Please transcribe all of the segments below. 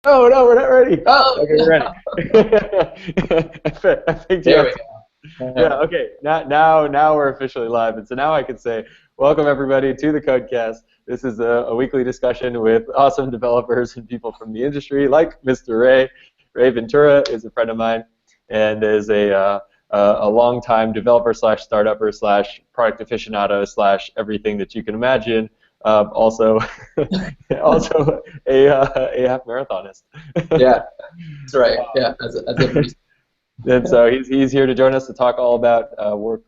Oh no, we're not ready. Oh, Okay, we're ready. I think there we go. yeah. Okay. Now we're officially live, and so now I can say, welcome everybody to the Codecast. This is a weekly discussion with awesome developers and people from the industry, like Mr. Ray. Ray Ventura is a friend of mine, and is a longtime developer slash startupper slash product aficionado slash everything that you can imagine. Also, also a half marathonist. Yeah, that's right. Yeah, as everybody. And so he's here to join us to talk all about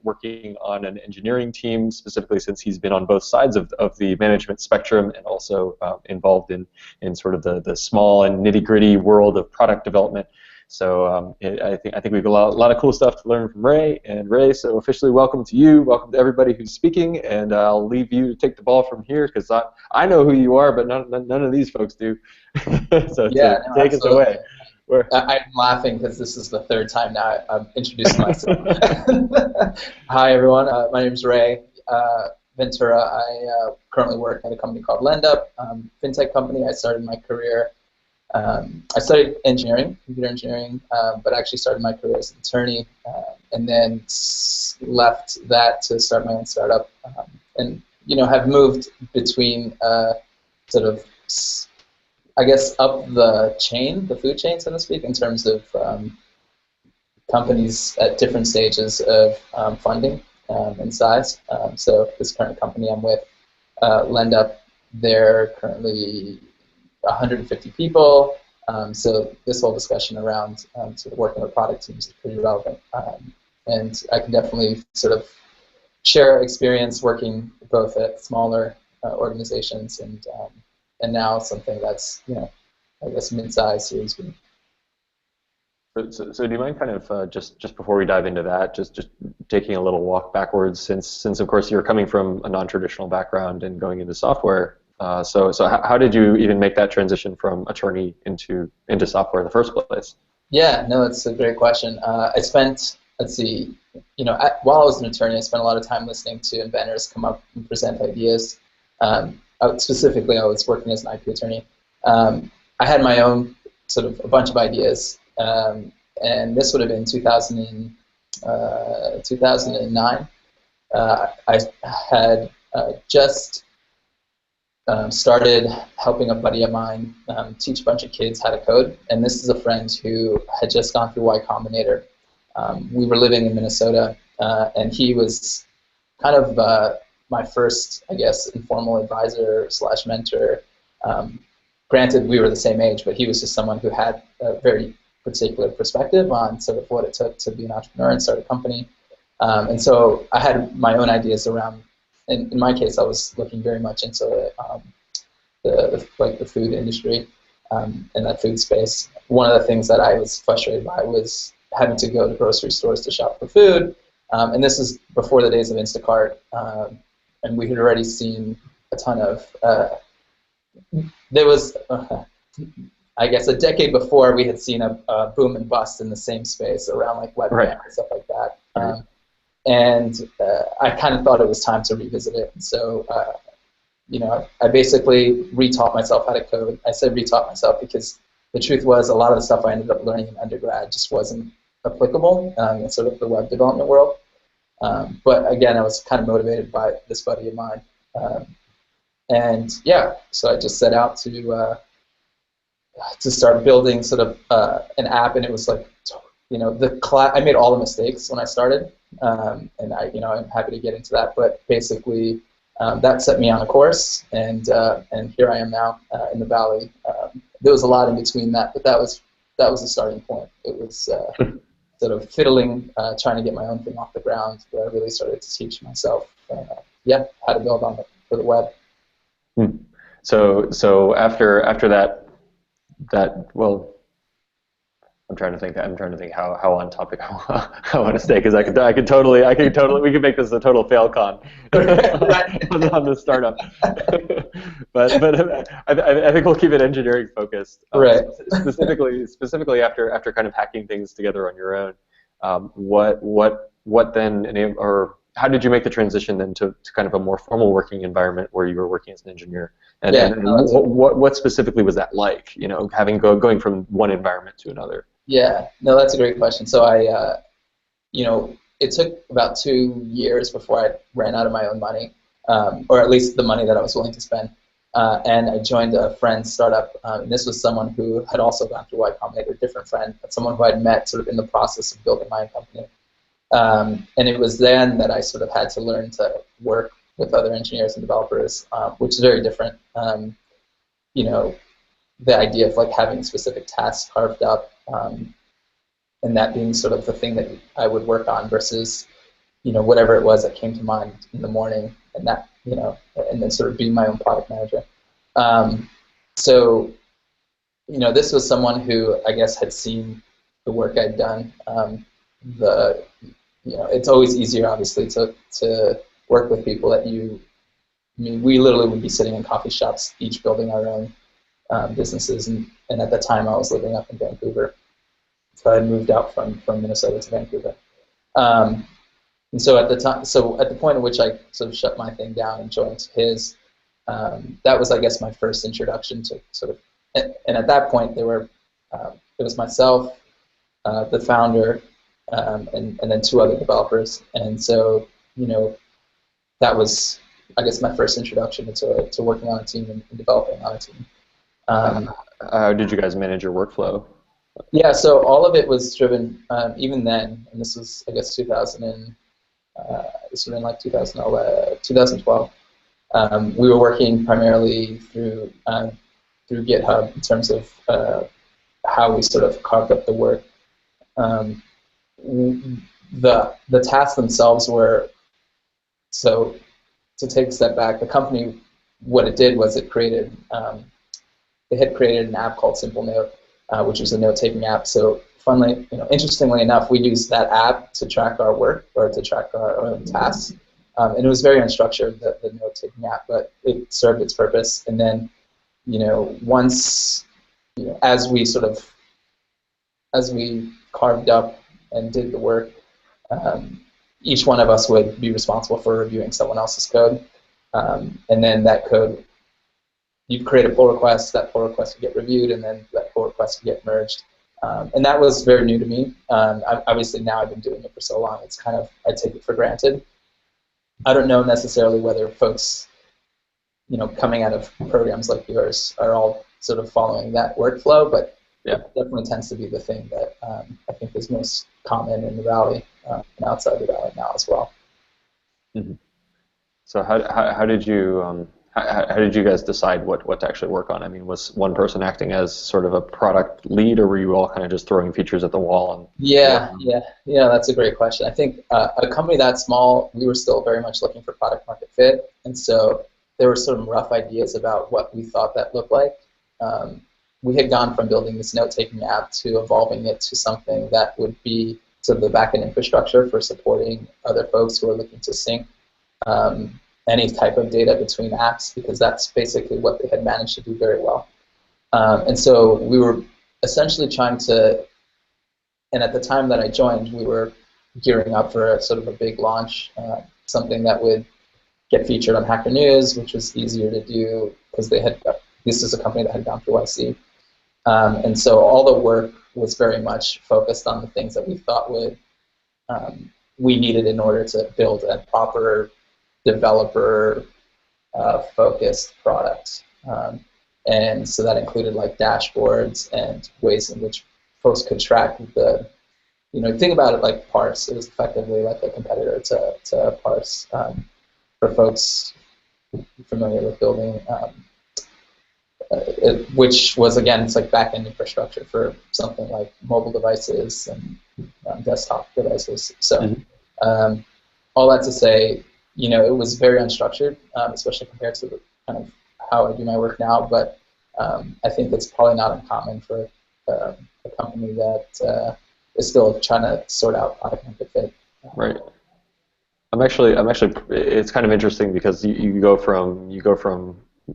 working on an engineering team, specifically since he's been on both sides of the management spectrum and also involved in sort of the small and nitty-gritty world of product development. So I think we've got a lot of cool stuff to learn from Ray. And Ray, so officially welcome to you. Welcome to everybody who's speaking. And I'll leave you to take the ball from here because I know who you are, but none of these folks do. So Yeah, no, take us away. I'm laughing because this is the third time now I'm introducing myself. Hi, everyone. My name is Ray Ventura. I currently work at a company called LendUp, fintech company. I started my career. I studied engineering, computer engineering, but actually started my career as an attorney, and then left that to start my own startup, and have moved between sort of, I guess, up the chain, the food chain, so to speak, in terms of companies at different stages of funding and size. So this current company I'm with, LendUp, they're currently 150 people. So this whole discussion around sort of working with product teams is pretty relevant. And I can definitely sort of share experience working both at smaller organizations and now something that's, I guess mid-size Series B. So do you mind kind of just before we dive into that, just taking a little walk backwards, since of course you're coming from a non-traditional background and going into software. So how did you even make that transition from attorney into software in the first place? Yeah, no, it's a great question. I spent, let's see, while I was an attorney, I spent a lot of time listening to inventors come up and present ideas. Specifically, I was working as an IP attorney. I had my own sort of a bunch of ideas, and this would have been 2009. I had just started helping a buddy of mine teach a bunch of kids how to code, and this is a friend who had just gone through Y Combinator. We were living in Minnesota, and he was kind of my first, I guess, informal advisor slash mentor. Granted, we were the same age, but he was just someone who had a very particular perspective on sort of what it took to be an entrepreneur and start a company. And so I had my own ideas around. In my case, I was looking very much into the food industry and that food space. One of the things that I was frustrated by was having to go to grocery stores to shop for food. And this is before the days of Instacart. And we had already seen a ton of, there was, I guess, a decade before we had seen a boom and bust in the same space around like webcam Right. and stuff like that. And I kind of thought it was time to revisit it. So, I basically retaught myself how to code. I said retaught myself because the truth was a lot of the stuff I ended up learning in undergrad just wasn't applicable in sort of the web development world. But again, I was kind of motivated by this buddy of mine. And yeah, so I just set out to start building sort of an app, and it was like, I made all the mistakes when I started. And I'm happy to get into that, but basically that set me on a course, and here I am now in the Valley. There was a lot in between that, but that was the starting point. It was sort of fiddling, trying to get my own thing off the ground, where I really started to teach myself, how to build on it for the web. So after that, well, I'm trying to think how on topic I want to stay, because I could totally we could make this a total fail con on the startup. but I think we'll keep it engineering focused. Right. Specifically after kind of hacking things together on your own. What then how did you make the transition then to kind of a more formal working environment where you were working as an engineer? And, Yeah, and what specifically was that like? Having going from one environment to another. yeah, no, that's a great question. So it took about 2 years before I ran out of my own money, or at least the money that I was willing to spend. And I joined a friend's startup, and this was someone who had also gone through Y Combinator, a different friend, but someone who I'd met sort of in the process of building my own company. And it was then that I sort of had to learn to work with other engineers and developers, which is very different. The idea of like having specific tasks carved up, and that being sort of the thing that I would work on versus, whatever it was that came to mind in the morning, and that, and then sort of being my own product manager. So, this was someone who I guess had seen the work I'd done. It's always easier, obviously, to work with people that we literally would be sitting in coffee shops, each building our own businesses, and at that time I was living up in Vancouver. So I had moved out from Minnesota to Vancouver. And so at the point at which I sort of shut my thing down and joined his, that was, I guess, my first introduction to sort of, and at that point it was myself, the founder, and then 2 other developers, and so that was, I guess, my first introduction to working on a team and developing on a team. How did you guys manage your workflow? Yeah, so all of it was driven, even then, and this was, I guess, 2011, 2012. We were working primarily through GitHub in terms of how we sort of carved up the work. The tasks themselves were, so to take a step back, the company, what it did was it had created an app called Simple Note, which was a note-taking app. So interestingly enough, we used that app to track our work or to track our own tasks. And it was very unstructured, the note-taking app, but it served its purpose. And then, once, as we carved up and did the work, each one of us would be responsible for reviewing someone else's code. And then that code, you'd create a pull request, that pull request would get reviewed, and then that pull request would get merged. And that was very new to me. Obviously, now I've been doing it for so long, it's kind of, I take it for granted. I don't know necessarily whether folks, coming out of programs like yours are all sort of following that workflow, but yeah, it definitely tends to be the thing that I think is most common in the Valley and outside the Valley now as well. Mm-hmm. So how did you how did you guys decide what to actually work on? I mean, was one person acting as sort of a product lead, or were you all kind of just throwing features at the wall? Yeah, that's a great question. I think a company that small, we were still very much looking for product market fit, and so there were some rough ideas about what we thought that looked like. We had gone from building this note-taking app to evolving it to something that would be sort of the back-end infrastructure for supporting other folks who are looking to sync any type of data between apps, because that's basically what they had managed to do very well. And so we were essentially trying to, and at the time that I joined, we were gearing up for sort of a big launch, something that would get featured on Hacker News, which was easier to do because this is a company that had gone through YC. And so all the work was very much focused on the things that we thought we needed in order to build a proper developer-focused product. And so that included like dashboards and ways in which folks could track think about it like Parse. It was effectively like a competitor to Parse for folks familiar with building, which was, again, it's like back-end infrastructure for something like mobile devices and desktop devices. So all that to say, it was very unstructured, especially compared to the kind of how I do my work now, but I think it's probably not uncommon for a company that is still trying to sort out product market fit. Right. I'm actually. It's kind of interesting because you go from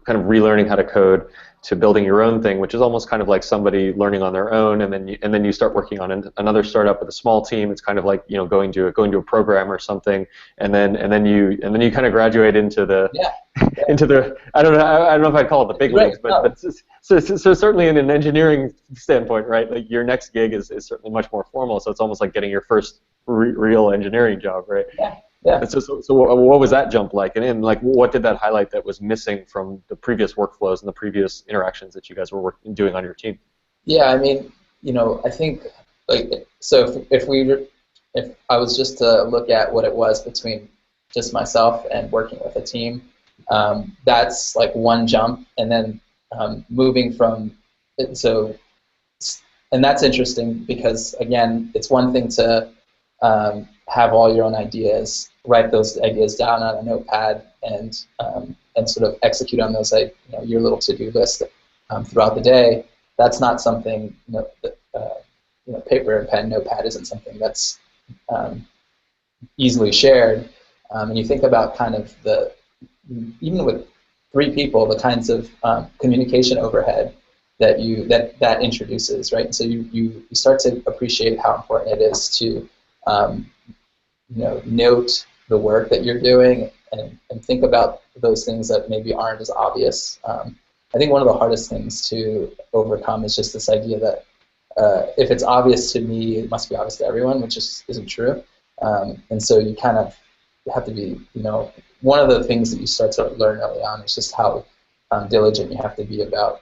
kind of relearning how to code to building your own thing, which is almost kind of like somebody learning on their own, and then you start working on another startup with a small team. It's kind of like, you know, going to a program or something, and then you kind of graduate into the into the, I don't know if I'd call it the big leagues, but so certainly in an engineering standpoint, right? Like your next gig is certainly much more formal. So it's almost like getting your first real engineering job, right? Yeah. So what was that jump like, and like what did that highlight that was missing from the previous workflows and the previous interactions that you guys were doing on your team? Yeah, I mean, you know, I think like, so if I was just to look at what it was between just myself and working with a team, that's like one jump, and then moving from so, and that's interesting because again, it's one thing to have all your own ideas, write those ideas down on a notepad, and sort of execute on those, like, you know, your little to-do list throughout the day. That's not something, you know, that, you know, paper and pen, notepad isn't something that's easily shared. And you think about kind of even with 3 people, the kinds of communication overhead that introduces, right? And so you start to appreciate how important it is to you know, note the work that you're doing and think about those things that maybe aren't as obvious. I think one of the hardest things to overcome is just this idea that if it's obvious to me, it must be obvious to everyone, which just isn't true. And so you kind of have to be, you know, one of the things that you start to learn early on is just how diligent you have to be about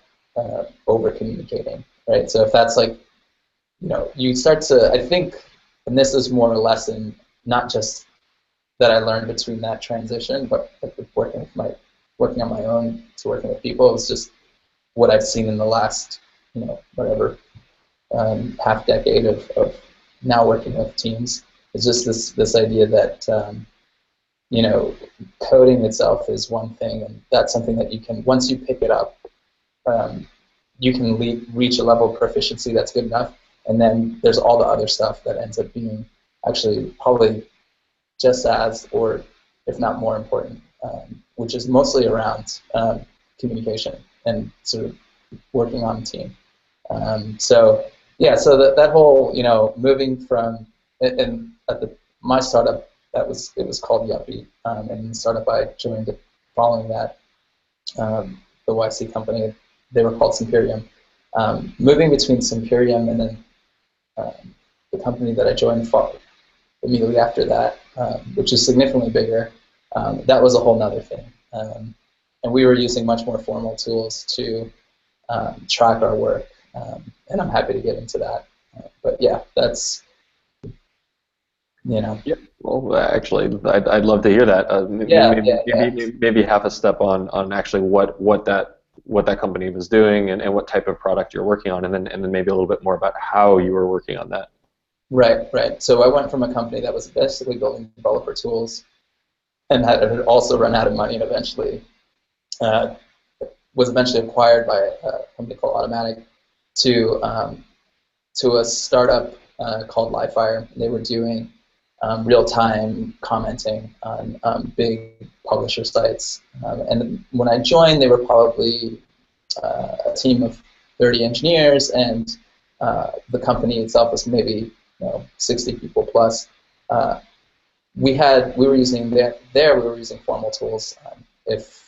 over communicating, right? So if that's like, you know, you start to, I think, and this is more a lesson, not just that I learned between that transition, but working on my own to working with people, it's just what I've seen in the last, you know, whatever, half decade of now working with teams. It's just this idea that you know, coding itself is one thing, and that's something that you can, once you pick it up, you can reach a level of proficiency that's good enough, and then there's all the other stuff that ends up being actually probably just as, or if not more important, which is mostly around communication and sort of working on a team. So yeah, so that whole, you know, moving from, and at my startup, it was called Yuppie, and the startup I joined following that, the YC company, they were called Simperium. Moving between Simperium and then the company that I joined immediately after that, which is significantly bigger, that was a whole nother thing. And we were using much more formal tools to track our work, and I'm happy to get into that. But yeah, that's, you know. Yeah. Well, actually, I'd love to hear that. Maybe half a step on actually what that company was doing and what type of product you're working on, and then maybe a little bit more about how you were working on that. Right. So I went from a company that was basically building developer tools and had also run out of money, and eventually was eventually acquired by a company called Automatic to a startup called Livefire. They were doing real-time commenting on big publisher sites. And when I joined, they were probably a team of 30 engineers, and the company itself was maybe, you know, 60 people plus. We were using formal tools. If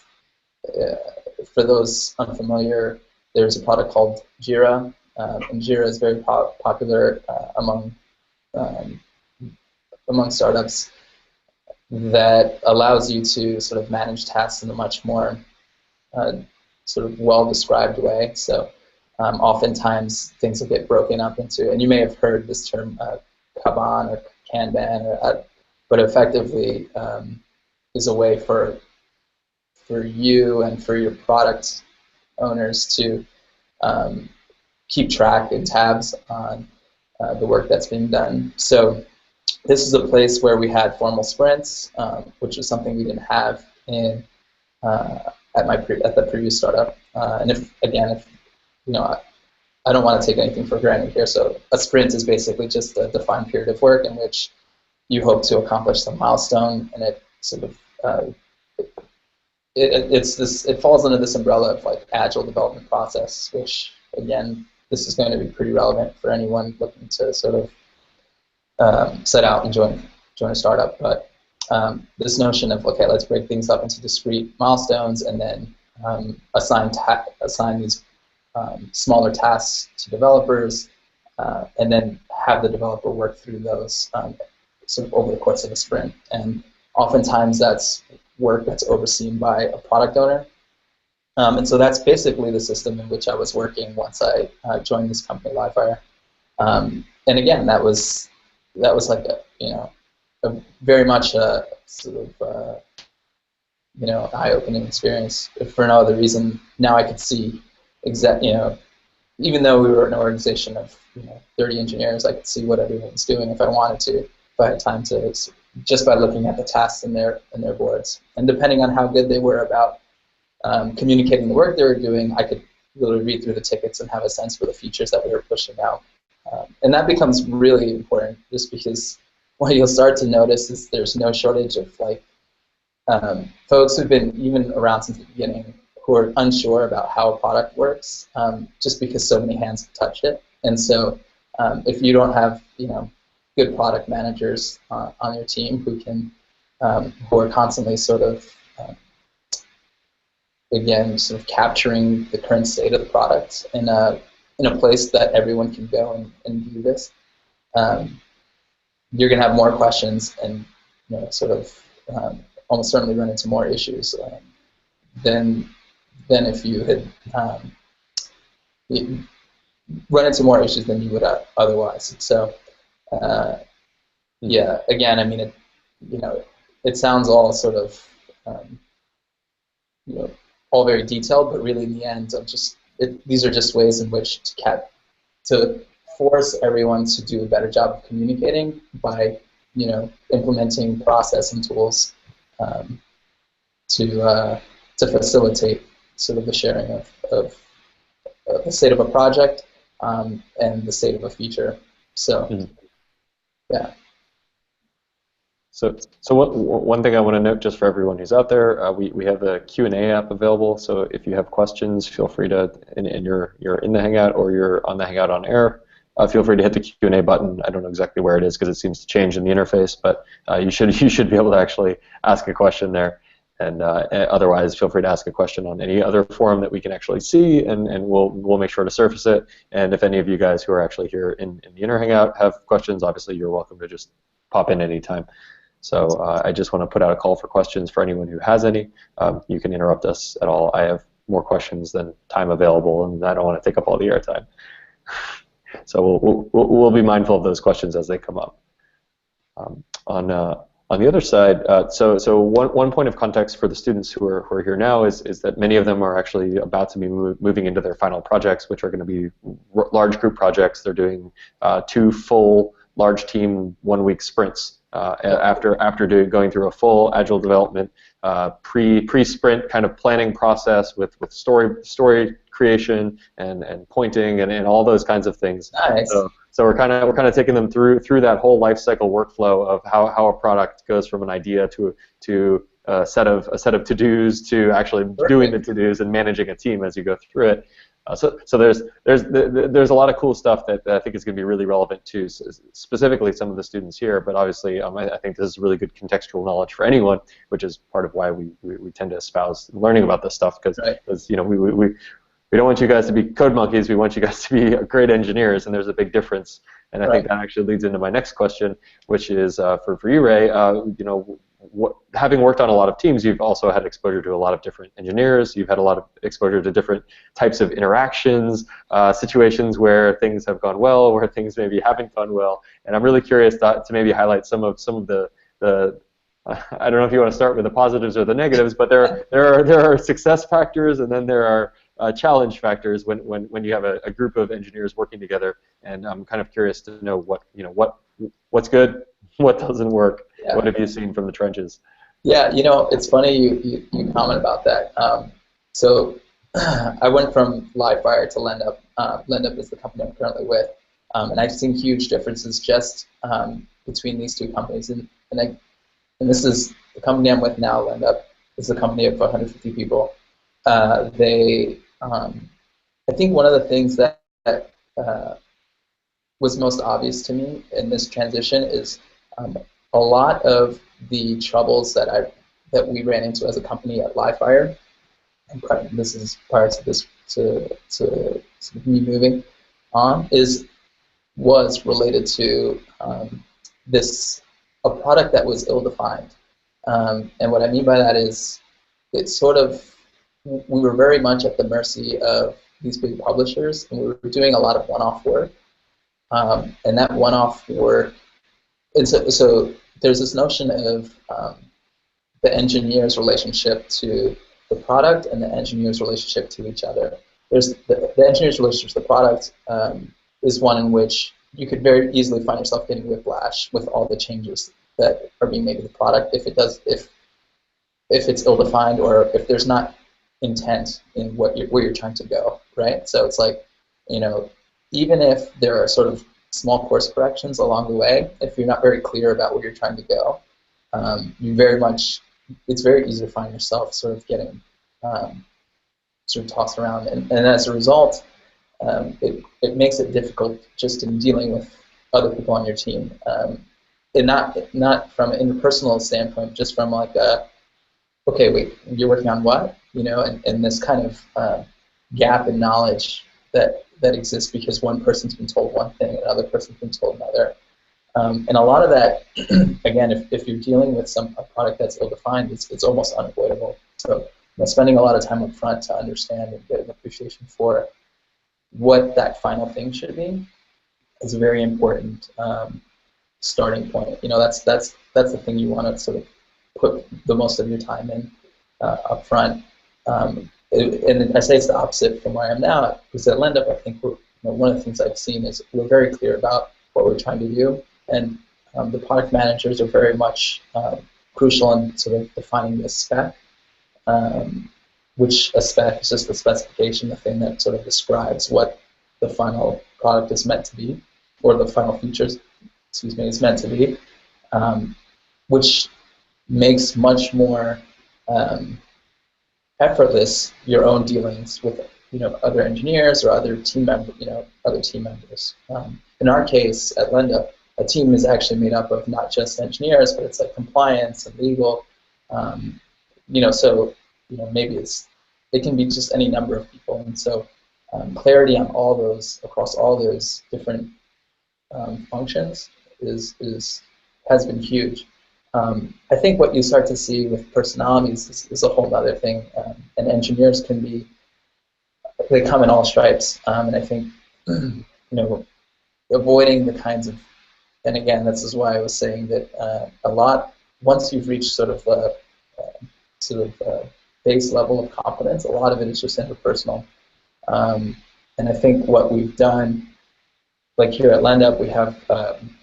for those unfamiliar, there's a product called Jira, and Jira is very popular among startups, that allows you to sort of manage tasks in a much more sort of well-described way. So oftentimes things will get broken up into, and you may have heard this term Kanban or Kanban, but effectively is a way for you and for your product owners to keep track and tabs on the work that's being done. So this is a place where we had formal sprints, which was something we didn't have in at the previous startup. And if you know, I don't want to take anything for granted here. So a sprint is basically just a defined period of work in which you hope to accomplish some milestone, and it sort of it falls under this umbrella of like Agile development process, which again, this is going to be pretty relevant for anyone looking to sort of set out and join a startup. But this notion of, okay, let's break things up into discrete milestones and then assign these smaller tasks to developers, and then have the developer work through those sort of over the course of a sprint. And oftentimes that's work that's overseen by a product owner. And so that's basically the system in which I was working once I joined this company, Livefire. And again, that was like a very much a sort of eye-opening experience. If for no other reason, now I could see even though we were an organization of 30 engineers, I could see what everyone was doing if I wanted to, if I had time to, just by looking at the tasks in their boards. And depending on how good they were about communicating the work they were doing, I could really read through the tickets and have a sense for the features that we were pushing out. And that becomes really important, just because what you'll start to notice is there's no shortage of folks who've been even around since the beginning who are unsure about how a product works, just because so many hands have touched it. And so if you don't have good product managers on your team who are constantly sort of sort of capturing the current state of the product in a place that everyone can go and view this, you're going to have more questions and sort of almost certainly run into more issues than if you had run into more issues than you would otherwise. So yeah, again, I mean, it sounds all sort of all very detailed, but really in the end, these are just ways in which to force everyone to do a better job of communicating by implementing process and tools to facilitate sort of the sharing of the state of a project and the state of a feature. So yeah. So one thing I want to note just for everyone who's out there, we have the Q&A app available. So if you have questions, feel free to, and you're in the Hangout or you're on the Hangout on air, feel free to hit the Q&A button. I don't know exactly where it is because it seems to change in the interface, but you should be able to actually ask a question there. And otherwise, feel free to ask a question on any other forum that we can actually see, and we'll make sure to surface it. And if any of you guys who are actually here in the inner Hangout have questions, obviously you're welcome to just pop in anytime. So I just want to put out a call for questions for anyone who has any. You can interrupt us at all. I have more questions than time available, and I don't want to take up all the airtime. So we'll be mindful of those questions as they come up. On the other side, so one point of context for the students who are here now is that many of them are actually about to be moving into their final projects, which are going to be large group projects. They're doing 2 full large team 1-week sprints. After going through a full Agile development pre-sprint kind of planning process with story creation and pointing and all those kinds of things. Nice. So we're kind of taking them through that whole life cycle workflow of how a product goes from an idea to a set of to-dos to actually doing the to-dos and managing a team as you go through it. So there's a lot of cool stuff that I think is going to be really relevant to specifically some of the students here, but obviously I think this is really good contextual knowledge for anyone, which is part of why we tend to espouse learning about this stuff, because we don't want you guys to be code monkeys. We want you guys to be great engineers, and there's a big difference. And I think that actually leads into my next question, which is for you, Ray. Having worked on a lot of teams, you've also had exposure to a lot of different engineers. You've had a lot of exposure to different types of interactions, situations where things have gone well, where things maybe haven't gone well. And I'm really curious to maybe highlight some of the I don't know if you want to start with the positives or the negatives, but there are success factors, and then there are challenge factors when you have a group of engineers working together. And I'm kind of curious to know what's good, what doesn't work. Yeah. What have you seen from the trenches? Yeah, it's funny you comment about that. So I went from Livefire to LendUp. LendUp is the company I'm currently with, and I've seen huge differences just between these two companies. And this is the company I'm with now, LendUp, is a company of 150 people. I think one of the things that was most obvious to me in this transition is a lot of the troubles that we ran into as a company at Livefire, and this is prior to this to me moving on, was related to a product that was ill-defined. And what I mean by that is we were very much at the mercy of these big publishers, and we were doing a lot of one-off work. And that one-off work, and so there's this notion of the engineer's relationship to the product and the engineer's relationship to each other. There's the engineer's relationship to the product is one in which you could very easily find yourself getting whiplash with all the changes that are being made to the product if it's ill-defined, or if there's not intent in where you're trying to go, right? So it's like, even if there are sort of small course corrections along the way, if you're not very clear about where you're trying to go, it's very easy to find yourself sort of getting sort of tossed around, and as a result, it makes it difficult just in dealing with other people on your team, and not from an interpersonal standpoint, just from like okay, wait, you're working on what, and this kind of gap in knowledge that exists because one person's been told one thing and another person's been told another. And a lot of that, again, if you're dealing with a product that's ill-defined, it's almost unavoidable. So spending a lot of time up front to understand and get an appreciation for what that final thing should be is a very important starting point. That's the thing you want to sort of put the most of your time in up front. And I say it's the opposite from where I am now, because at LendUp, I think one of the things I've seen is we're very clear about what we're trying to do, and the product managers are very much crucial in sort of defining the spec, which a spec is just the specification, the thing that sort of describes what the final product is meant to be, or the final features, is meant to be, which makes much more effortless your own dealings with other engineers or other team members. In our case at LendUp, a team is actually made up of not just engineers, but it's like compliance and legal. So maybe it can be just any number of people, and so clarity on all those across all those different functions has been huge. I think what you start to see with personalities is a whole other thing, and engineers they come in all stripes, and I think avoiding the kinds of, and again, this is why I was saying that once you've reached sort of base level of competence, a lot of it is just interpersonal, and I think what we've done, like here at LendUp, we have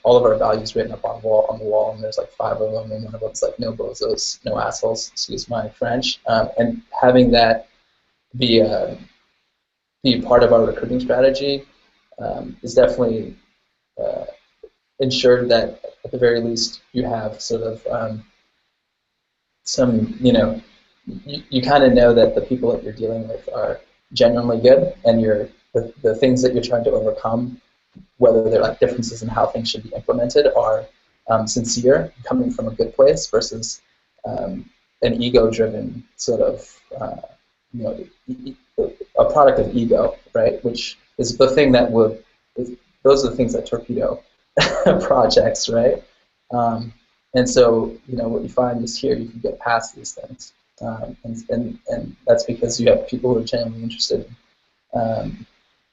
all of our values written up on the wall, and there's like 5 of them, and one of them's like no bozos, no assholes, excuse my French, and having that be part of our recruiting strategy is definitely ensured that at the very least you have sort of some, you kind of know that the people that you're dealing with are genuinely good, and the things that you're trying to overcome, whether they're like differences in how things should be implemented, are sincere, coming from a good place, versus an ego-driven sort of, a product of ego, right? Which is the thing that those are the things that torpedo projects, right? And so, what you find is here you can get past these things, and that's because you have people who are genuinely interested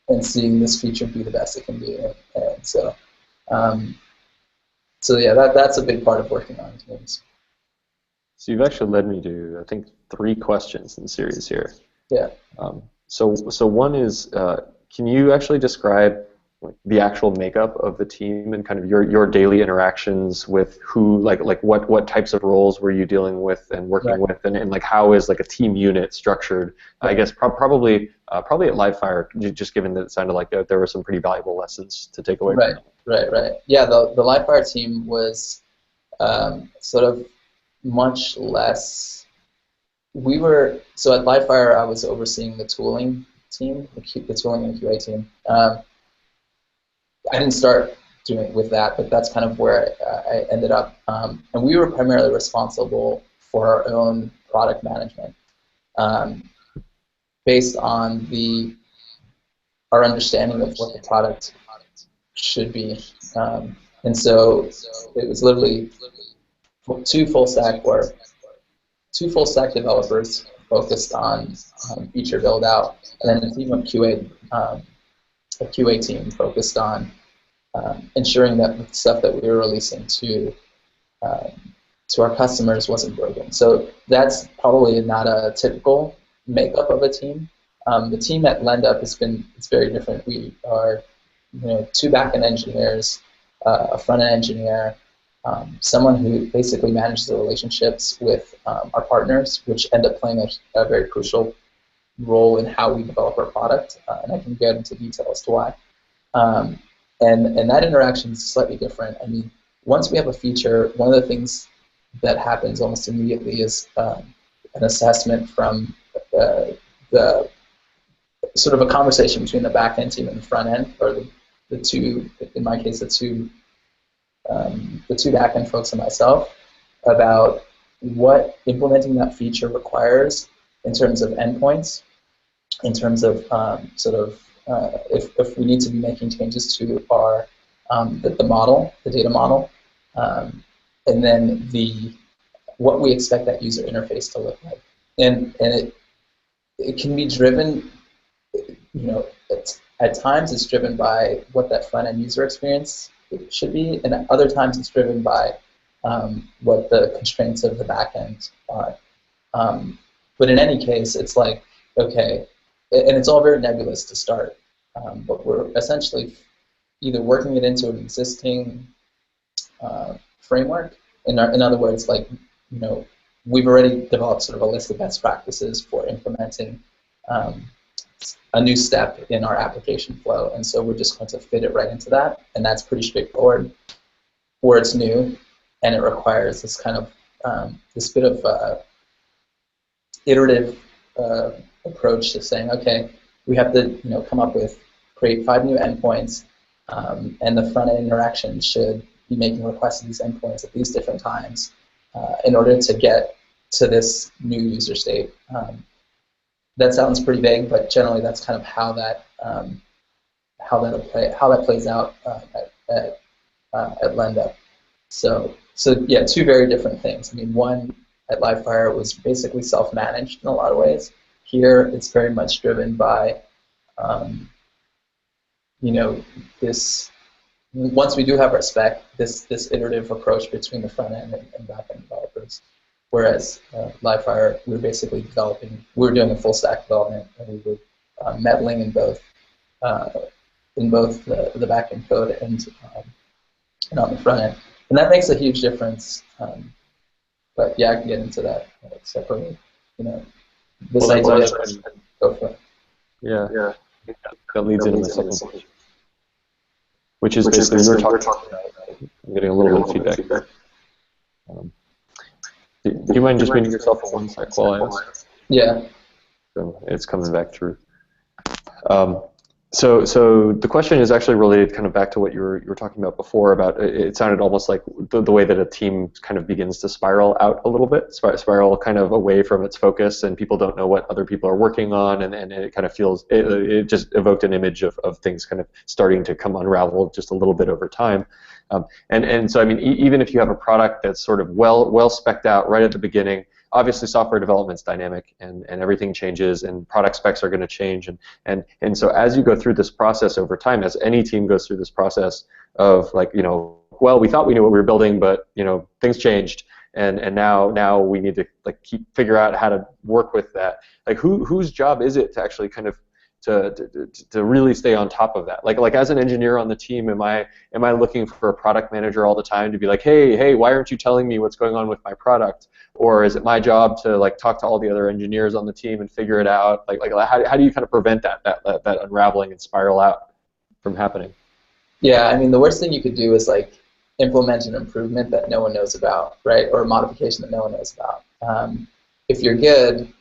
in seeing this feature be the best it can be, and so yeah, that's a big part of working on teams. So you've actually led me to, I think, 3 questions in the series here. Yeah. So one is, can you actually describe the actual makeup of the team and kind of your daily interactions with who, like what types of roles were you dealing with and working with, and like how is like a team unit structured? I guess probably at Livefire, just given that it sounded like there were some pretty valuable lessons to take away. Right. Yeah, the Livefire team was sort of much less so at Livefire, I was overseeing the tooling team, the tooling and QA team. I didn't start doing with that, but that's kind of where I ended up. And we were primarily responsible for our own product management, based on our understanding of what the product should be. And so it was literally two full stack developers focused on feature build out, and then a team of a QA team focused on ensuring that the stuff that we were releasing to our customers wasn't broken. So that's probably not a typical makeup of a team. The team at LendUp it's very different. We are, two back-end engineers, a front-end engineer, someone who basically manages the relationships with our partners, which end up playing a very crucial role in how we develop our product, and I can get into detail as to why. And that interaction is slightly different. I mean, once we have a feature, one of the things that happens almost immediately is an assessment from the sort of a conversation between the back-end team and the front-end, or the two, in my case, the two back-end folks and myself, about what implementing that feature requires in terms of endpoints, in terms of if we need to be making changes to our the data model, and then what we expect that user interface to look like, and it can be driven, at times it's driven by what that front-end user experience should be, and at other times it's driven by what the constraints of the back-end are. But in any case, it's like, okay, and it's all very nebulous to start, but we're essentially either working it into an existing framework. In other words, like, we've already developed sort of a list of best practices for implementing a new step in our application flow, and so we're just going to fit it right into that, and that's pretty straightforward. Or it's new, and it requires this kind of this bit of iterative approach to saying, okay, we have to create 5 new endpoints, and the front end interaction should be making requests to these endpoints at these different times in order to get to this new user state. That sounds pretty vague, but generally that's kind of how that plays out at LendUp. So yeah, two very different things. I mean, one at Livefire was basically self-managed in a lot of ways. Here, it's very much driven by, this. Once we do have our spec, this iterative approach between the front end and back end developers. Whereas Livefire, we were basically doing a full stack development, and we were meddling in both the back end code and on the front end, and that makes a huge difference. But yeah, I can get into that separately. This idea. Go for it. Yeah. That leads into the second question, which is basically you're talking about. I'm getting a little bit of feedback. Do you mind just muting yourself for 1 sec while I ask? Yeah. So it's coming back through. So the question is actually related kind of back to what you were talking about before. About it sounded almost like the way that a team kind of begins to spiral out a little bit, spiral kind of away from its focus, and people don't know what other people are working on, and it kind of feels it just evoked an image of things kind of starting to come unravel just a little bit over time. And so I mean, even if you have a product that's sort of well spec'd out right at the beginning, obviously software development's dynamic, and everything changes, and product specs are going to change, and so as you go through this process over time, as any team goes through this process of like, well, we thought we knew what we were building, but things changed, and now we need to like figure out how to work with that. Like whose job is it to actually kind of to really stay on top of that? Like as an engineer on the team, am I looking for a product manager all the time to be like, hey, why aren't you telling me what's going on with my product? Or is it my job to like talk to all the other engineers on the team and figure it out? Like how do you kind of prevent that unraveling and spiral out from happening? Yeah, I mean, the worst thing you could do is like implement an improvement that no one knows about, right? Or a modification that no one knows about. if you're good,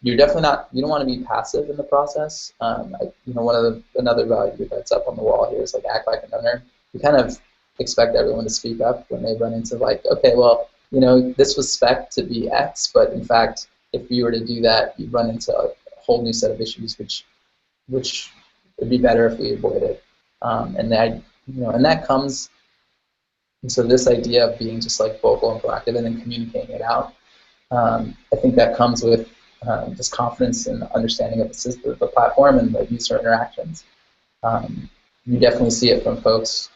you're definitely not. You don't want to be passive in the process. Another value that's up on the wall here is like act like an owner. You kind of expect everyone to speak up when they run into like, okay, well, this was spec'd to be X, but in fact, if you were to do that, you'd run into a whole new set of issues, which would be better if we avoided. And that comes. And so this idea of being just like vocal and proactive and then communicating it out, I think that comes with just confidence and understanding of the platform and the user interactions. You definitely see it from folks.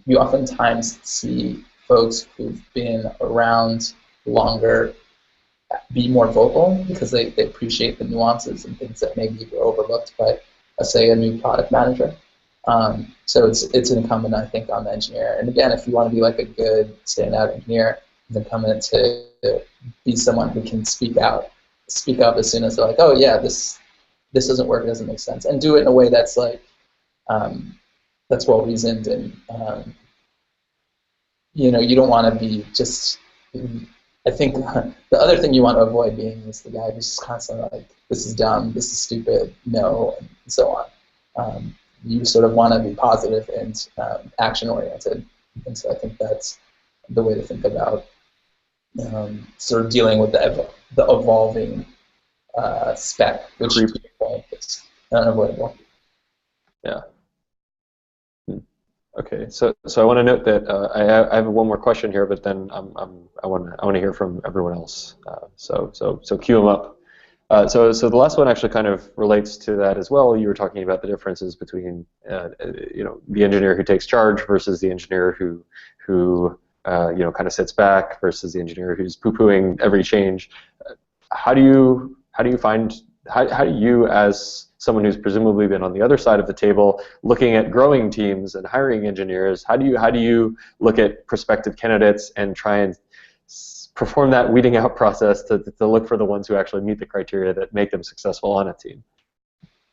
You oftentimes see folks who've been around longer be more vocal because they appreciate the nuances and things that maybe were overlooked by, let's say, a new product manager. So it's incumbent, I think, on the engineer. And again, if you want to be like a good standout engineer, it's incumbent to be someone who can speak up as soon as they're like, oh yeah, this doesn't work, it doesn't make sense, and do it in a way that's like that's well reasoned, and you don't want to be just. I think the other thing you want to avoid being is the guy who's just constantly like, this is dumb, this is stupid, no, and so on. You sort of want to be positive and action-oriented, and so I think that's the way to think about sort of dealing with the evolving spec, which is unavoidable. Yeah. Okay, so I want to note that I have one more question here, but then I want to hear from everyone else. So cue them up. So the last one actually kind of relates to that as well. You were talking about the differences between the engineer who takes charge versus the engineer who kind of sits back versus the engineer who's poo-pooing every change. How do you, as someone who's presumably been on the other side of the table, looking at growing teams and hiring engineers, how do you look at prospective candidates and try and perform that weeding out process to look for the ones who actually meet the criteria that make them successful on a team?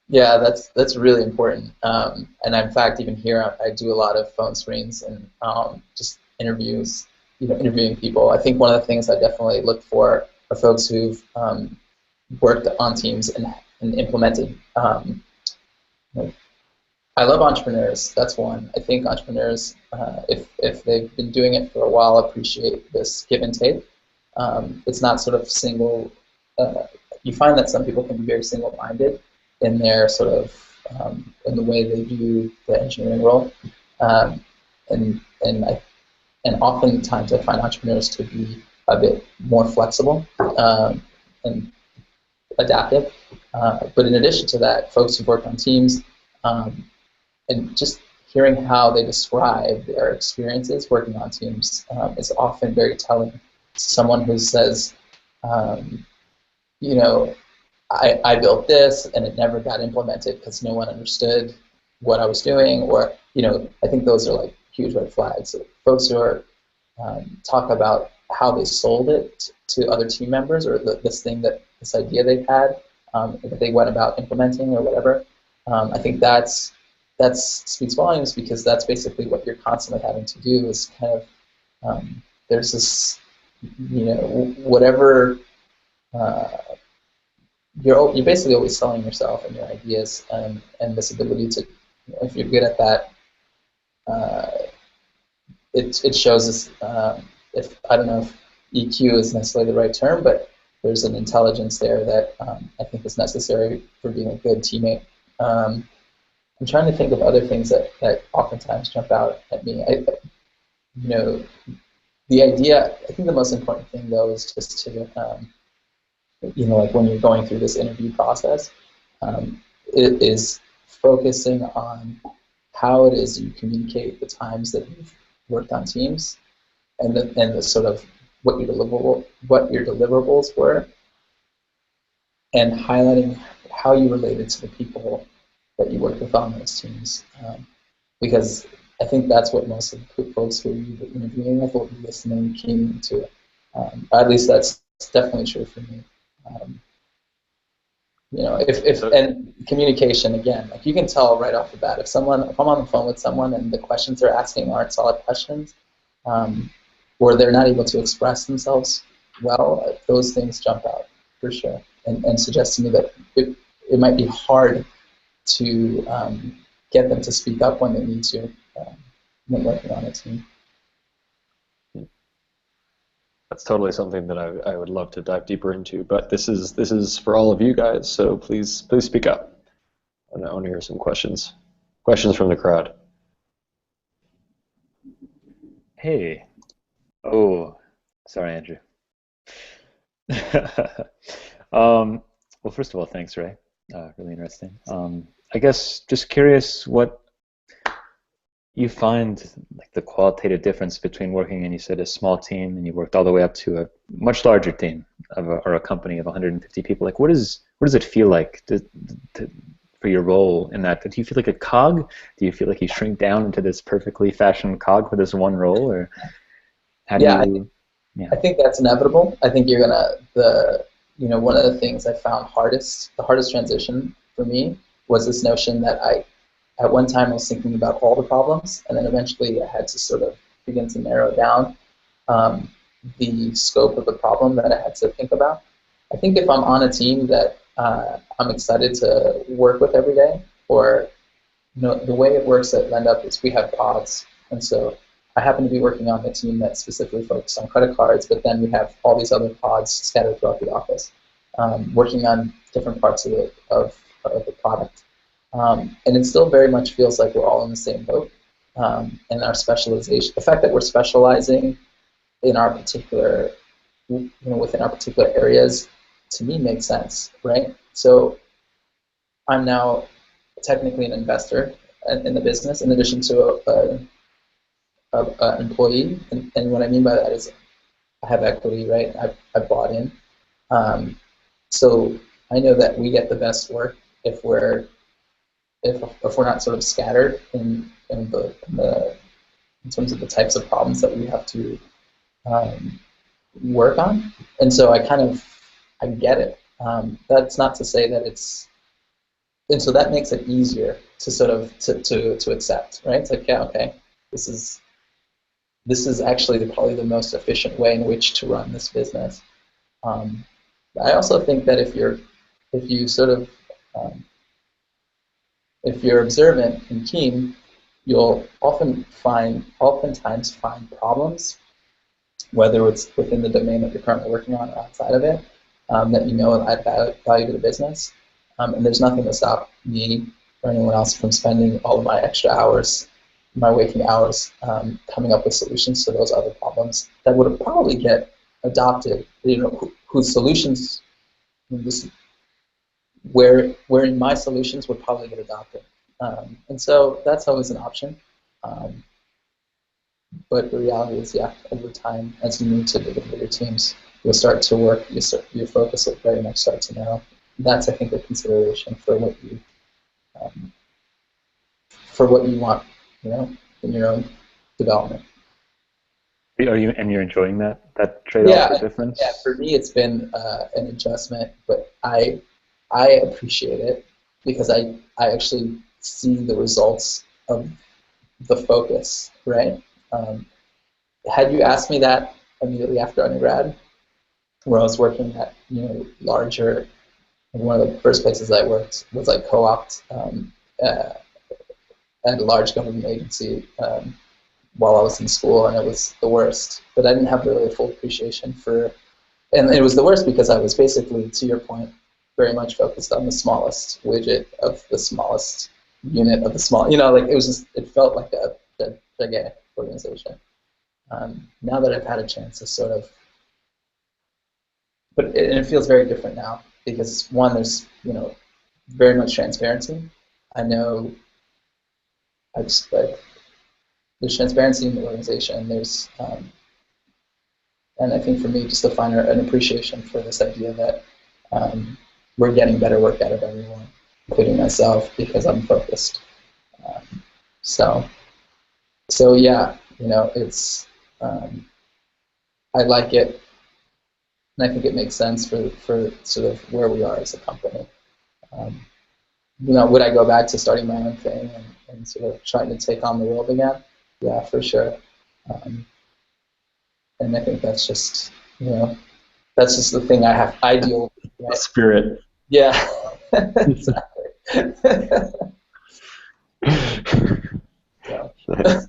Yeah, that's really important. And in fact, even here, I do a lot of phone screens and just interviews, interviewing people. I think one of the things I definitely look for are folks who've worked on teams and implemented. I love entrepreneurs. That's one. I think entrepreneurs, if they've been doing it for a while, appreciate this give and take. It's not sort of single. You find that some people can be very single-minded in their sort of in the way they view the engineering role, and oftentimes I find entrepreneurs to be a bit more flexible and adaptive. But in addition to that, folks who've worked on teams and just hearing how they describe their experiences working on teams is often very telling. Someone who says, I built this and it never got implemented because no one understood what I was doing, or I think those are like huge red flags. So folks who are talk about how they sold it to other team members, or this idea they've had that they went about implementing or whatever. I think that speaks volumes, because that's basically what you're constantly having to do is kind of there's this whatever you're basically always selling yourself and your ideas and this ability to, if you're good at that, it shows us. If I don't know if EQ is necessarily the right term, but there's an intelligence there that I think is necessary for being a good teammate. I'm trying to think of other things that oftentimes jump out at me. The idea, I think the most important thing though is just to, like when you're going through this interview process, it is focusing on how it is you communicate the times that you've worked on teams, and the sort of what your deliverables were, and highlighting how you related to the people that you worked with on those teams, because I think that's what most of the folks who you're interviewing with will be listening keenly to. At least that's definitely true for me. And communication, again, like you can tell right off the bat if I'm on the phone with someone and the questions they're asking aren't solid questions, or they're not able to express themselves well, those things jump out for sure, and suggest to me that it might be hard to get them to speak up when they need to when working on a team. That's totally something that I would love to dive deeper into, but this is for all of you guys, so please speak up. And I want to hear some questions from the crowd. Hey. Oh, sorry, Andrew. Well, first of all, thanks, Ray. Really interesting. I guess just curious what you find like the qualitative difference between working in, you said, a small team, and you worked all the way up to a much larger team or a company of 150 people. Like, what does it feel like for your role in that? Do you feel like a cog? Do you feel like you shrink down into this perfectly fashioned cog for this one role, or how do you? I think that's inevitable. I think you're gonna one of the things I found the hardest transition for me was this notion that at one time I was thinking about all the problems, and then eventually I had to sort of begin to narrow down the scope of the problem that I had to think about. I think if I'm on a team that I'm excited to work with every day, or the way it works at LendUp is we have pods, and so I happen to be working on the team that's specifically focused on credit cards, but then we have all these other pods scattered throughout the office, working on different parts of the product. And it still very much feels like we're all in the same boat. And our specialization, the fact that we're specializing in our particular, within our particular areas, to me makes sense, right? So I'm now technically an investor in the business, in addition to an employee. And what I mean by that is I have equity, right? I've bought in. So I know that we get the best work if we're not sort of scattered in terms of the types of problems that we have to work on. And so I get it. That's not to say that and so that makes it easier to sort of to accept, right? It's like, yeah, okay, this is actually probably the most efficient way in which to run this business. I also think that if you're observant and keen, you'll oftentimes find problems, whether it's within the domain that you're currently working on or outside of it, that will add value to the business. And there's nothing to stop me or anyone else from spending all of my extra hours, my waking hours, coming up with solutions to those other problems that would probably get adopted, whose solutions, wherein my solutions would probably get adopted. And so that's always an option. But the reality is, yeah, over time, as you move to bigger teams, you'll start to work, your focus will very much start to narrow. That's, I think, a consideration for what you want, in your own development. You're enjoying that trade-off or difference? Yeah, for me it's been an adjustment, but I appreciate it because I actually see the results of the focus, right? Had you asked me that immediately after undergrad, where I was working at larger, one of the first places I worked was like co-opt at a large government agency while I was in school, and it was the worst. But I didn't have really a full appreciation and it was the worst because I was basically, to your point, very much focused on the smallest widget of the smallest unit of the small, it felt like a gigantic organization. Now that I've had a chance to sort of, but it feels very different now because one, there's very much transparency. I know there's transparency in the organization. There's and I think for me, just to find an appreciation for this idea that we're getting better work out of everyone, including myself, because I'm focused. So yeah, it's I like it, and I think it makes sense for sort of where we are as a company. Would I go back to starting my own thing and sort of trying to take on the world again? Yeah, for sure. And I think that's just, That's just the thing I have. I deal with. Right? Spirit. Yeah. Exactly. So. Nice.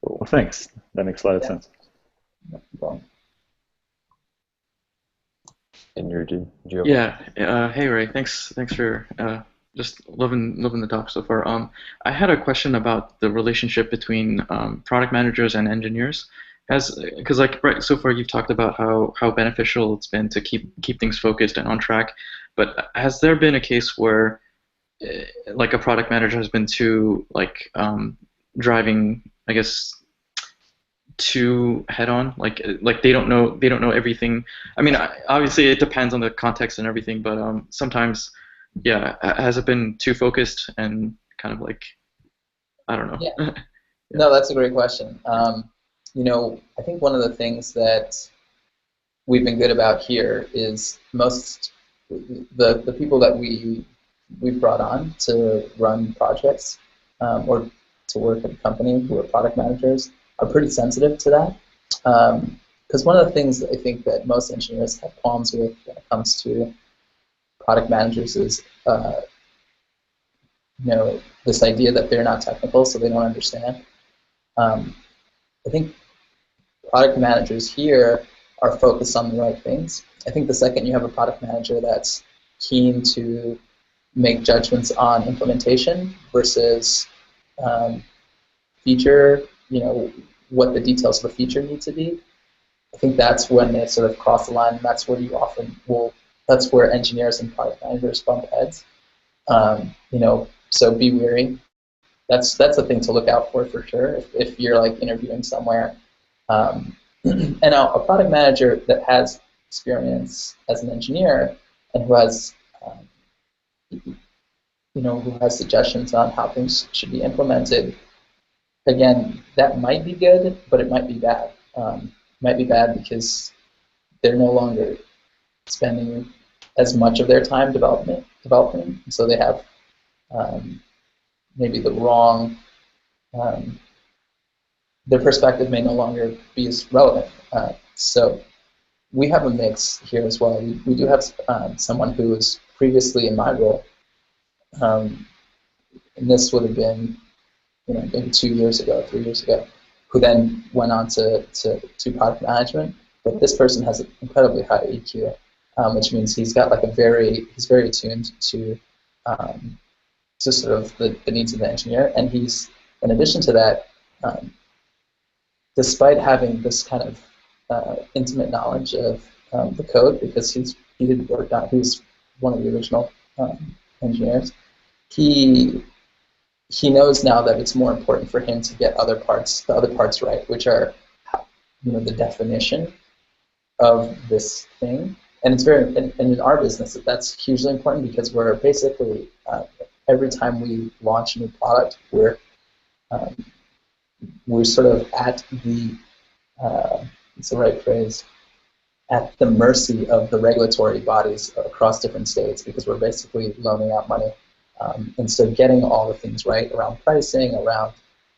Well, thanks. That makes a lot of sense. Well, And you're Yeah. Hey Ray, thanks for just loving the talk so far. I had a question about the relationship between product managers and engineers. Because like right so far you've talked about how beneficial it's been to keep things focused and on track, but has there been a case where like a product manager has been too like driving, I guess, too head on, like they don't know everything. I mean, obviously it depends on the context and everything, but sometimes, yeah, has it been too focused and kind of like, I don't know. yeah. Yeah. No, that's a great question. I think one of the things that we've been good about here is most the people that we've brought on to run projects or to work at a company who are product managers are pretty sensitive to that. Because one of the things that I think that most engineers have qualms with when it comes to product managers is this idea that they're not technical, so they don't understand. I think product managers here are focused on the right things. I think the second you have a product manager that's keen to make judgments on implementation versus feature, what the details of a feature need to be, I think that's when they sort of cross the line, and that's where that's where engineers and product managers bump heads. So be wary. That's a thing to look out for sure. If you're like interviewing somewhere, and a product manager that has experience as an engineer and who has suggestions on how things should be implemented, again, that might be good, but it might be bad. It might be bad because they're no longer spending as much of their time developing, so they have maybe the wrong. Their perspective may no longer be as relevant. So we have a mix here as well. We do have someone who was previously in my role, and this would have been maybe 2 years ago, 3 years ago, who then went on to product management. But this person has an incredibly high EQ, which means he's got he's very attuned to sort of the needs of the engineer, and he's, in addition to that, despite having this kind of intimate knowledge of the code, because he was one of the original engineers, he knows now that it's more important for him to get the other parts right, which are the definition of this thing. And it's and in our business, that's hugely important because we're basically every time we launch a new product, we're sort of at the what's the right phrase? At the mercy of the regulatory bodies across different states, because we're basically loaning out money. And so getting all the things right around pricing, around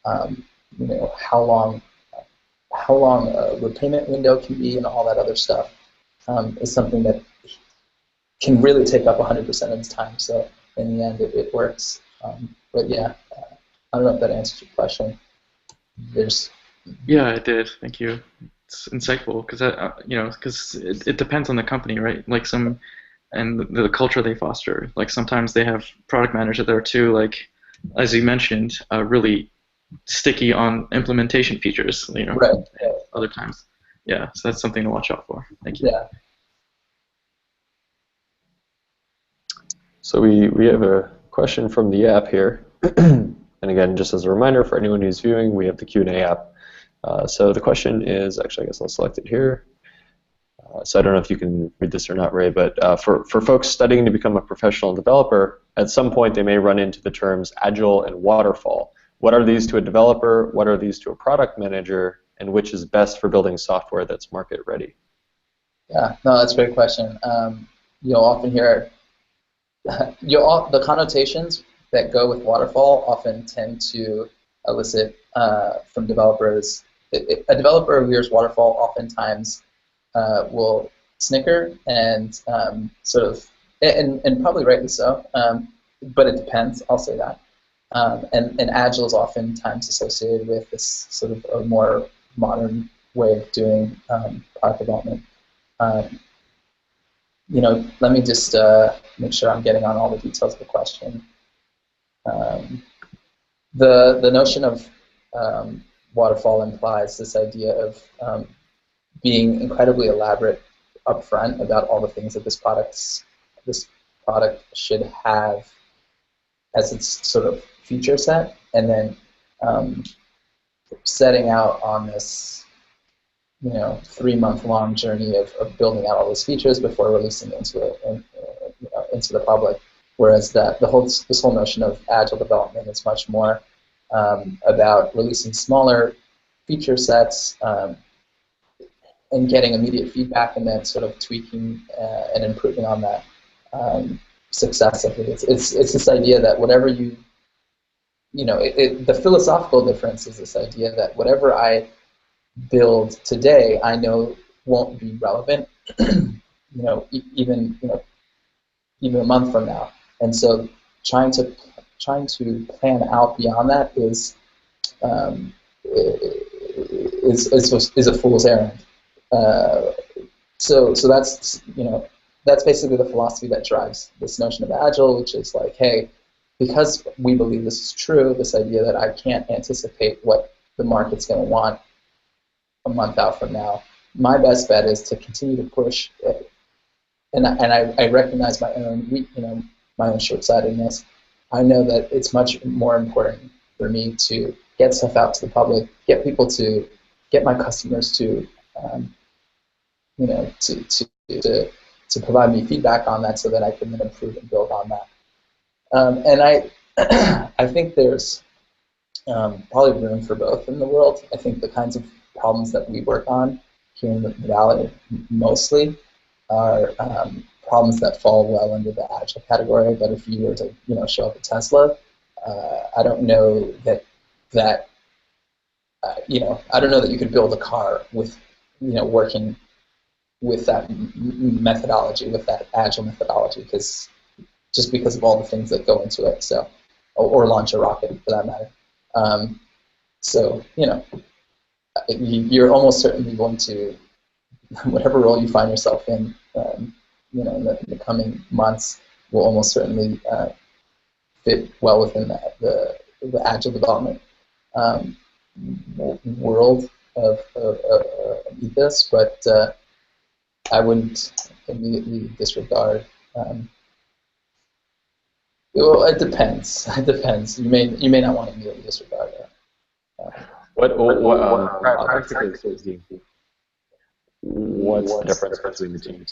how long a repayment window can be, and all that other stuff is something that can really take up 100% of its time. So in the end, it works. But yeah, I don't know if that answers your question. Yeah, it did. Thank you. It's insightful because it depends on the company, right? Like and the culture they foster. Like sometimes they have product managers that are too, like, as you mentioned, really sticky on implementation features. Right. Yeah. Other times, yeah. So that's something to watch out for. Thank you. Yeah. So we have a question from the app here. And again, just as a reminder for anyone who's viewing, we have the Q&A app. So the question is, actually, I guess I'll select it here. So I don't know if you can read this or not, Ray, but for folks studying to become a professional developer, at some point they may run into the terms Agile and Waterfall. What are these to a developer? What are these to a product manager? And which is best for building software that's market ready? Yeah, no, that's a great question. You'll often hear the connotations that go with Waterfall often tend to elicit from developers a developer who hears Waterfall oftentimes will snicker and sort of, and probably rightly so, but it depends, I'll say that. And Agile is oftentimes associated with this sort of a more modern way of doing product development. Let me just make sure I'm getting on all the details of the question. The notion of Waterfall implies this idea of being incredibly elaborate upfront about all the things that this product should have as its sort of feature set, and then setting out on this 3-month-long journey of building out all these features before releasing into the public. Whereas this whole notion of agile development is much more about releasing smaller feature sets and getting immediate feedback, and then sort of tweaking and improving on that successively. It's this idea that whatever the philosophical difference is this idea that whatever I build today, I know won't be relevant, even a month from now. And so trying to plan out beyond that is a fool's errand. So that's basically the philosophy that drives this notion of Agile, which is like, hey, because we believe this is true, this idea that I can't anticipate what the market's going to want a month out from now, my best bet is to continue to push it. And I recognize my own short-sightedness. I know that it's much more important for me to get stuff out to the public, get my customers to provide me feedback on that, so that I can then improve and build on that. And I think there's probably room for both in the world. I think the kinds of problems that we work on here in the Valley mostly are problems that fall well into the Agile category. But if you were to show up at Tesla, I don't know that I don't know that you could build a car with working with that methodology, with that Agile methodology, because of all the things that go into it. So, or launch a rocket for that matter. So you're almost certainly going to, whatever role you find yourself in, in the coming months, will almost certainly fit well within the Agile development world of ethos, but I wouldn't immediately disregard. Well, it depends. It depends. You may not want to immediately disregard that. What's the difference between the two?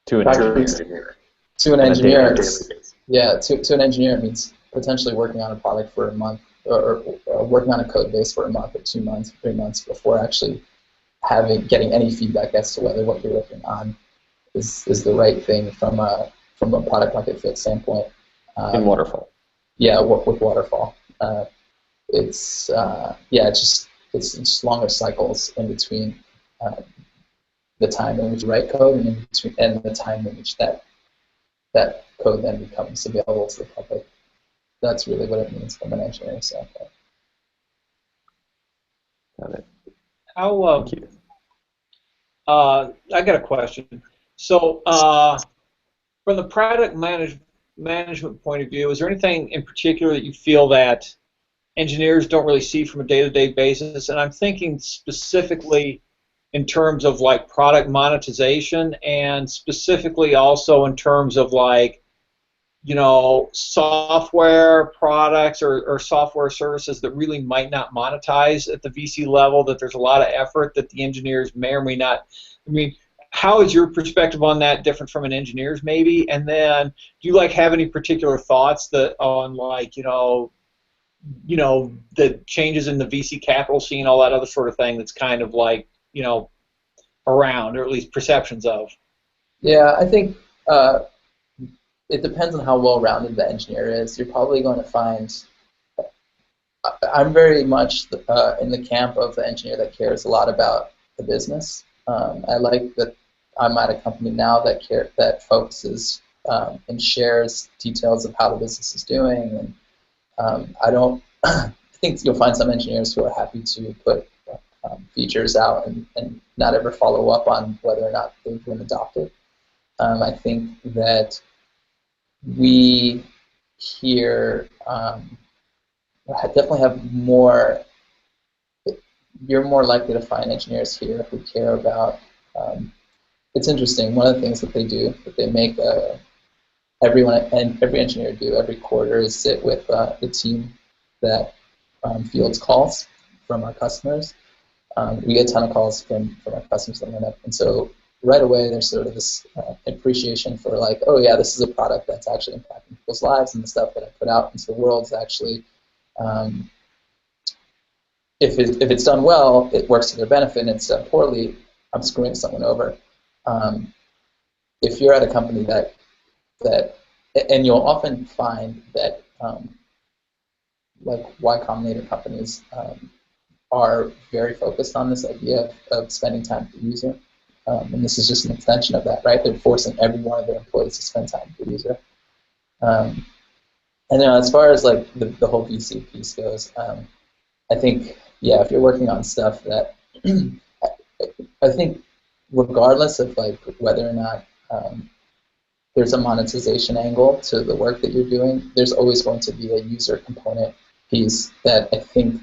To an engineer. To an engineer, to an engineer, it means potentially working on a product for a month, or working on a code base for a month or 2 months, 3 months before actually getting any feedback as to whether what you're working on is the right thing from a product market fit standpoint. In Waterfall. Yeah, with Waterfall. It's just longer cycles in between the time in which you write code and the time in which that code then becomes available to the public. That's really what it means from an engineering standpoint. Got it. Thank you. I got a question. So, from the product management point of view, is there anything in particular that you feel that engineers don't really see from a day-to-day basis? And I'm thinking specifically in terms of like product monetization, and specifically also in terms of like, software products or software services that really might not monetize at the VC level, that there's a lot of effort that the engineers may or may not. I mean, how is your perspective on that different from an engineer's maybe? And then do you have any particular thoughts on the changes in the VC capital scene, all that other sort of thing that's kind of around, or at least perceptions of? Yeah, I think it depends on how well-rounded the engineer is. You're probably going to find I'm very much in the camp of the engineer that cares a lot about the business. I like that I'm at a company now that focuses and shares details of how the business is doing, and I don't. I think you'll find some engineers who are happy to put features out and not ever follow up on whether or not they've been adopted. I think that we here definitely have more. You're more likely to find engineers here who care about. It's interesting. One of the things that they do, that they make everyone and every engineer do every quarter, is sit with the team that fields calls from our customers. We get a ton of calls from our customers that LendUp, and so right away there's sort of this appreciation for like, oh yeah, this is a product that's actually impacting people's lives, and the stuff that I put out into the world is actually, if it's done well, it works to their benefit, and it's done poorly, I'm screwing someone over. If you're at a company that and you'll often find that like Y Combinator companies are very focused on this idea of spending time with the user. And this is just an extension of that, right? They're forcing every one of their employees to spend time with the user. And as far as like the whole VC piece goes, I think, yeah, if you're working on stuff that, I think regardless of like whether or not there's a monetization angle to the work that you're doing, there's always going to be a user component piece that I think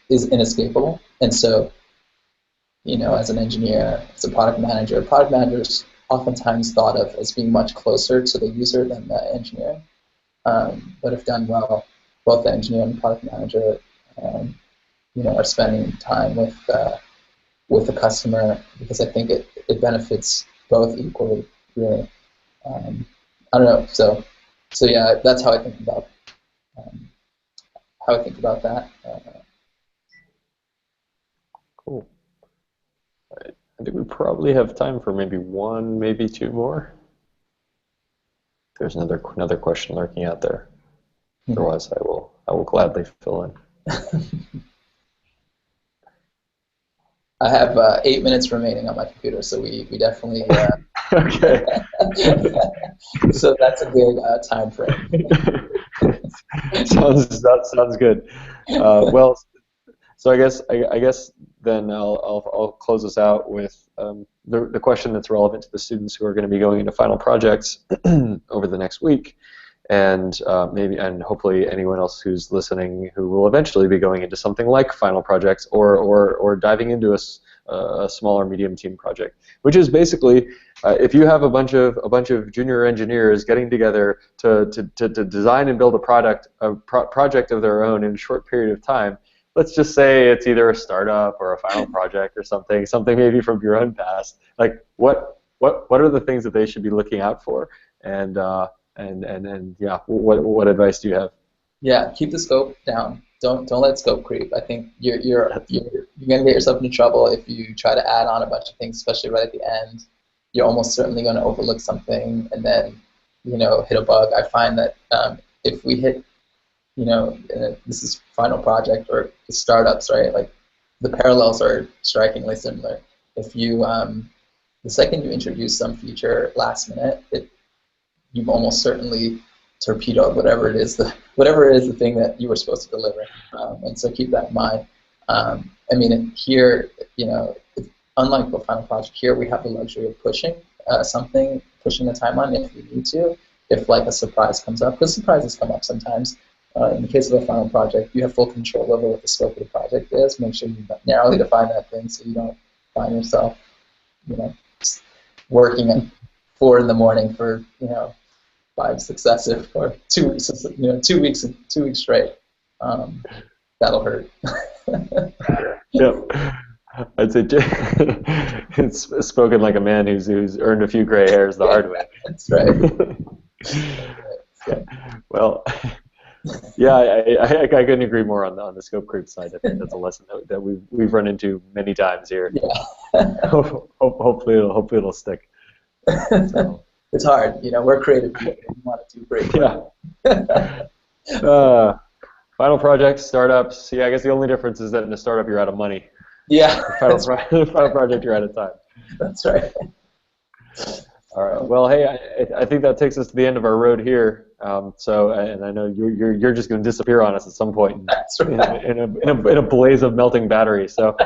is inescapable. And so, as an engineer, as a product managers oftentimes thought of as being much closer to the user than the engineer. But if done well, both the engineer and the product manager, are spending time with the customer, because I think it benefits both equally, really. I don't know. So yeah, that's how I think about that. Cool. I think we probably have time for maybe one, maybe two more. There's another question lurking out there. Otherwise, I will gladly fill in. I have 8 minutes remaining on my computer, so we definitely. Okay. So that's a good time frame. sounds good. Well, so I guess then I'll close us out with the question that's relevant to the students who are going to be going into final projects over the next week, and hopefully anyone else who's listening who will eventually be going into something like final projects or diving into a small or medium team project, which is basically if you have a bunch of junior engineers getting together to design and build a project of their own in a short period of time. Let's just say it's either a startup or a final project or something maybe from your own past. Like what are the things that they should be looking out for? And yeah, what advice do you have? Yeah, keep the scope down. Don't let scope creep. I think you're gonna get yourself into trouble if you try to add on a bunch of things, especially right at the end. You're almost certainly going to overlook something and then hit a bug. I find that if we hit this is final project or the startups, right? Like the parallels are strikingly similar. If you the second you introduce some feature last minute, you've almost certainly torpedoed whatever it is the thing that you were supposed to deliver, and so keep that in mind. Here, unlike the final project, here we have the luxury of pushing the timeline if we need to, if like a surprise comes up, because surprises come up sometimes. In the case of a final project, you have full control over what the scope of the project is. Make sure you narrowly define that thing so you don't find yourself, working at 4 a.m. for 5 successive or 2 weeks, 2 weeks straight. That'll hurt. Yep. I'd say it's spoken like a man who's earned a few gray hairs the hard way. That's right. Well, yeah, I couldn't agree more on the scope creep side. I think that's a lesson that we've run into many times here. Yeah. Hopefully it'll stick. So. It's hard, we're creative people. We want to do great. Yeah. Final projects, startups. Yeah, I guess the only difference is that in a startup you're out of money. Yeah, Final project you're out of time. that's right. All right. Well, hey, I think that takes us to the end of our road here. And I know you're just going to disappear on us at some point. That's right. In a blaze of melting battery. So,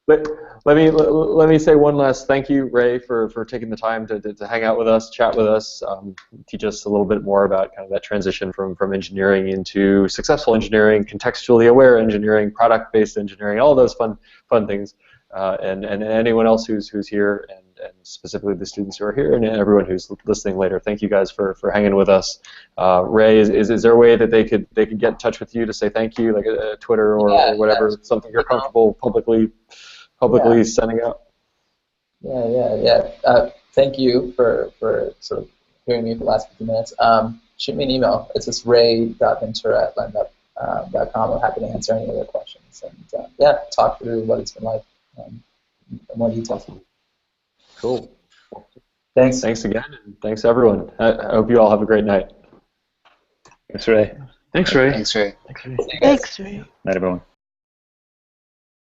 but let me say one last thank you, Ray, for taking the time to hang out with us, chat with us, teach us a little bit more about kind of that transition from engineering into successful engineering, contextually aware engineering, product-based engineering, all those fun things. And anyone else who's here, and specifically the students who are here, and everyone who's listening later. Thank you guys for hanging with us. Ray, is there a way that they could get in touch with you to say thank you, like a Twitter or whatever, something you're comfortable publicly sending out? Yeah. Thank you for sort of hearing me for the last 50 minutes. Shoot me an email. It's just ray.ventura@lendup.com. I'm happy to answer any other questions. And talk through what it's been like in more detail. Cool. Thanks. Thanks again, and thanks everyone. I hope you all have a great night. Thanks, Ray. Thanks, Ray. Thanks, Ray. Thanks, Ray. See you guys. Thanks, Ray. Night, everyone.